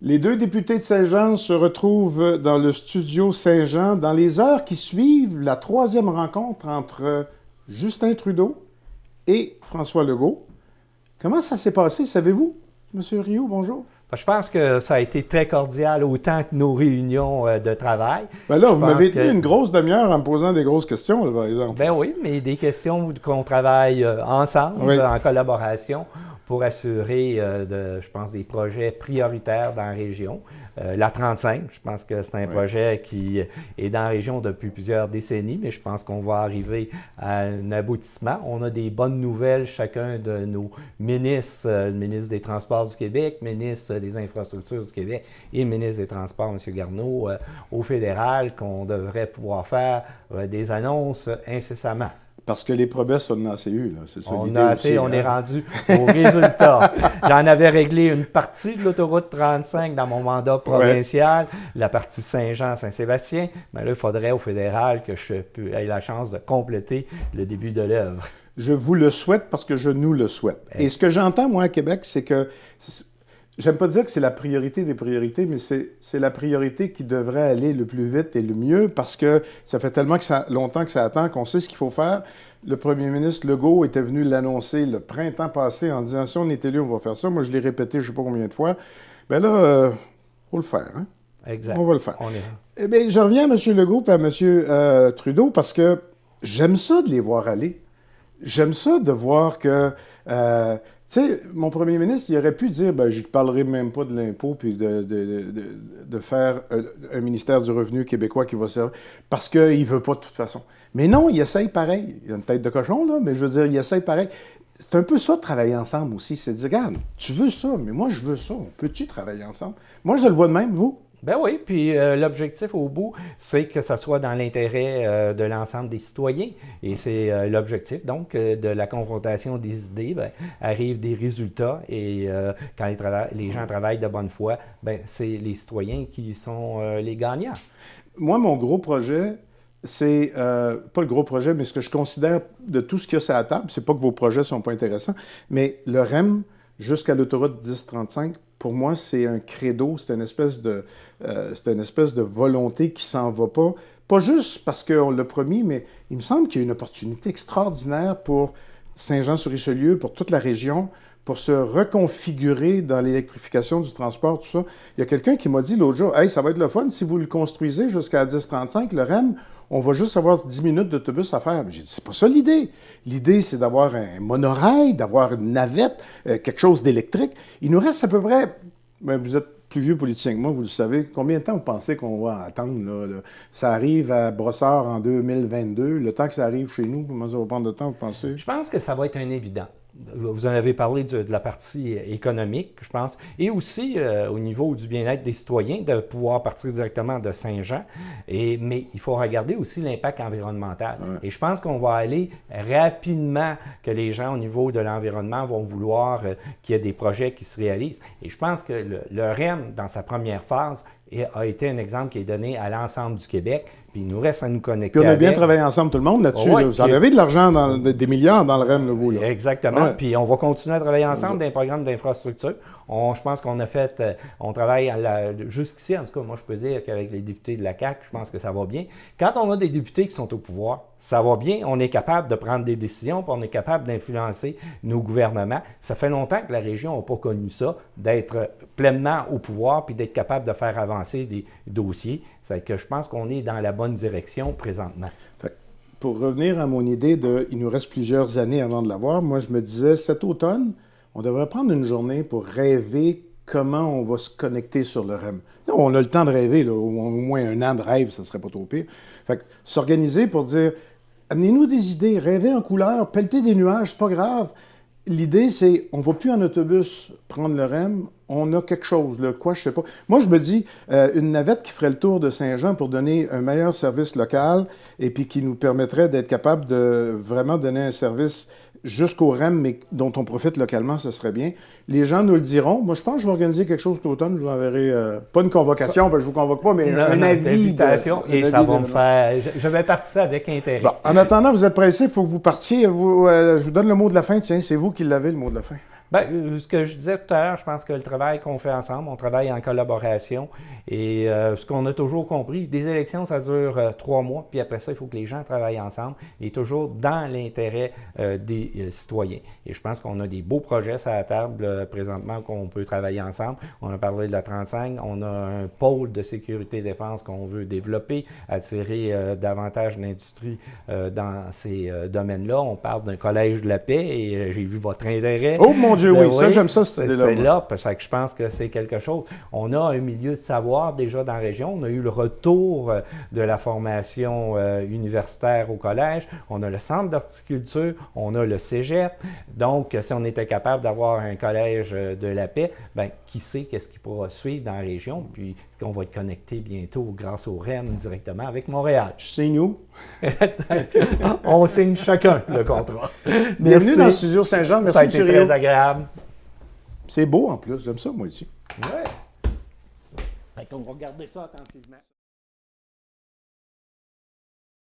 Les deux députés de Saint-Jean se retrouvent dans le studio Saint-Jean dans les heures qui suivent la troisième rencontre entre Justin Trudeau et François Legault. Comment ça s'est passé, savez-vous? Monsieur Rioux, bonjour. Je pense que ça a été très cordial, autant que nos réunions de travail. Ben là, vous m'avez tenu une grosse demi-heure en me posant des grosses questions, là, par exemple. Ben oui, mais des questions qu'on travaille ensemble, en collaboration, pour assurer, je pense, des projets prioritaires dans la région. La 35, je pense que c'est un projet qui est dans la région depuis plusieurs décennies, mais je pense qu'on va arriver à un aboutissement. On a des bonnes nouvelles, chacun de nos ministres, le ministre des Transports du Québec, le ministre des Infrastructures du Québec et le ministre des Transports, M. Garneau, au fédéral, qu'on devrait pouvoir faire des annonces incessamment. Parce que les promesses, on en a assez eu, là. C'est ça on l'idée a assez, aussi, on est rendu au résultat. J'en avais réglé une partie de l'autoroute 35 dans mon mandat provincial, la partie Saint-Jean-Saint-Sébastien, mais là, il faudrait au fédéral que je ait la chance de compléter le début de l'œuvre. Je vous le souhaite parce que je nous le souhaite. Et ce que j'entends, moi, à Québec, c'est que... J'aime pas dire que c'est la priorité des priorités, mais c'est la priorité qui devrait aller le plus vite et le mieux parce que ça fait tellement longtemps que ça attend qu'on sait ce qu'il faut faire. Le premier ministre Legault était venu l'annoncer le printemps passé en disant « Si on est élu, on va faire ça ». Moi, je l'ai répété je ne sais pas combien de fois. Bien là, faut le faire. Hein? Exact. On va le faire. Eh bien, je reviens à M. Legault et à M. Trudeau parce que j'aime ça de les voir aller. J'aime ça de voir que... tu sais, mon premier ministre, il aurait pu dire « je ne parlerai même pas de l'impôt puis de faire un ministère du revenu québécois qui va servir parce qu'il ne veut pas de toute façon. » Mais non, il essaye pareil. Il a une tête de cochon, là, mais je veux dire, il essaye pareil. C'est un peu ça de travailler ensemble aussi. C'est de dire « Regarde, tu veux ça, mais moi, je veux ça. Peux-tu travailler ensemble? » Moi, je le vois de même, vous. Ben oui, puis l'objectif au bout, c'est que ça soit dans l'intérêt de l'ensemble des citoyens. Et c'est l'objectif, donc, de la confrontation des idées, arrivent des résultats. Et quand les gens travaillent de bonne foi, c'est les citoyens qui sont les gagnants. Moi, mon gros projet, c'est, pas le gros projet, mais ce que je considère de tout ce qu'il y a sur la table, c'est pas que vos projets ne sont pas intéressants, mais le REM jusqu'à l'autoroute 1035, pour moi, c'est un credo, c'est une espèce de volonté qui s'en va pas. Pas juste parce qu'on l'a promis, mais il me semble qu'il y a une opportunité extraordinaire pour Saint-Jean-sur-Richelieu, pour toute la région, pour se reconfigurer dans l'électrification du transport, tout ça. Il y a quelqu'un qui m'a dit l'autre jour, « Hey, ça va être le fun si vous le construisez jusqu'à 1035, le REM, on va juste avoir 10 minutes d'autobus à faire. » J'ai dit, c'est pas ça l'idée. L'idée, c'est d'avoir un monorail, d'avoir une navette, quelque chose d'électrique. Il nous reste à peu près, vous êtes plus vieux politicien que moi, vous le savez, combien de temps vous pensez qu'on va attendre, là? Ça arrive à Brossard en 2022. Le temps que ça arrive chez nous, comment ça va prendre de temps, vous pensez? Je pense que ça va être un évident. Vous en avez parlé de la partie économique, je pense, et aussi au niveau du bien-être des citoyens, de pouvoir partir directement de Saint-Jean. Mais il faut regarder aussi l'impact environnemental. Ouais. Et je pense qu'on va aller rapidement, que les gens au niveau de l'environnement vont vouloir qu'il y ait des projets qui se réalisent. Et je pense que le REM, dans sa première phase, a été un exemple qui est donné à l'ensemble du Québec. Puis il nous reste à nous connecter. Puis on a bien travaillé ensemble, tout le monde, là-dessus. Ouais, là. Vous en avez de l'argent, des milliards dans le REM, vous. Là. Exactement. Ouais. Puis on va continuer à travailler ensemble dans les programmes d'infrastructure. Je pense qu'on a fait, on travaille jusqu'ici, en tout cas, moi je peux dire qu'avec les députés de la CAQ, je pense que ça va bien. Quand on a des députés qui sont au pouvoir, ça va bien, on est capable de prendre des décisions, puis on est capable d'influencer nos gouvernements. Ça fait longtemps que la région n'a pas connu ça, d'être pleinement au pouvoir, puis d'être capable de faire avancer des dossiers. C'est que je pense qu'on est dans la bonne direction présentement. Pour revenir à mon idée il nous reste plusieurs années avant de l'avoir, moi je me disais, cet automne, on devrait prendre une journée pour rêver comment on va se connecter sur le REM. Là, on a le temps de rêver, là, au moins un an de rêve, ça serait pas trop pire. Fait que s'organiser pour dire, amenez-nous des idées, rêvez en couleur, pelletez des nuages, c'est pas grave. L'idée, c'est, on ne va plus en autobus prendre le REM, on a quelque chose, là, quoi, je sais pas. Moi, je me dis, une navette qui ferait le tour de Saint-Jean pour donner un meilleur service local et puis qui nous permettrait d'être capable de vraiment donner un service jusqu'au REM, mais dont on profite localement, ce serait bien. Les gens nous le diront. Moi, je pense que je vais organiser quelque chose cet automne. Je vous enverrai, pas une convocation, parce que je vous convoque pas, mais un avis. D'invitation, et ça va me faire... Je vais partir avec intérêt. Bon, en attendant, vous êtes pressé, il faut que vous partiez. Je vous donne le mot de la fin. Tiens, c'est vous qui l'avez, le mot de la fin. Bien, ce que je disais tout à l'heure, je pense que le travail qu'on fait ensemble, on travaille en collaboration. Et ce qu'on a toujours compris, des élections, ça dure 3 mois, puis après ça, il faut que les gens travaillent ensemble et toujours dans l'intérêt des citoyens. Et je pense qu'on a des beaux projets sur la table présentement qu'on peut travailler ensemble. On a parlé de la 35, on a un pôle de sécurité et défense qu'on veut développer, attirer davantage d'industrie dans ces domaines-là. On parle d'un collège de la paix et j'ai vu votre intérêt. Oh mon Dieu, oui, ça j'aime ça, cette idée-là. C'est là, parce que je pense que c'est quelque chose. On a un milieu de savoir déjà dans la région. On a eu le retour de la formation universitaire au collège. On a le centre d'horticulture, on a le cégep. Donc, si on était capable d'avoir un collège de la paix, bien, qui sait qu'est-ce qui pourra suivre dans la région, puis qu'on va être connecté bientôt grâce au REM directement avec Montréal. Je signe où? On signe chacun le contrat. Bienvenue dans le studio Saint-Jean. Merci, ça a été M. très Rio. agréable. C'est beau en plus, j'aime ça moi aussi. Oui. On va regarder ça attentivement.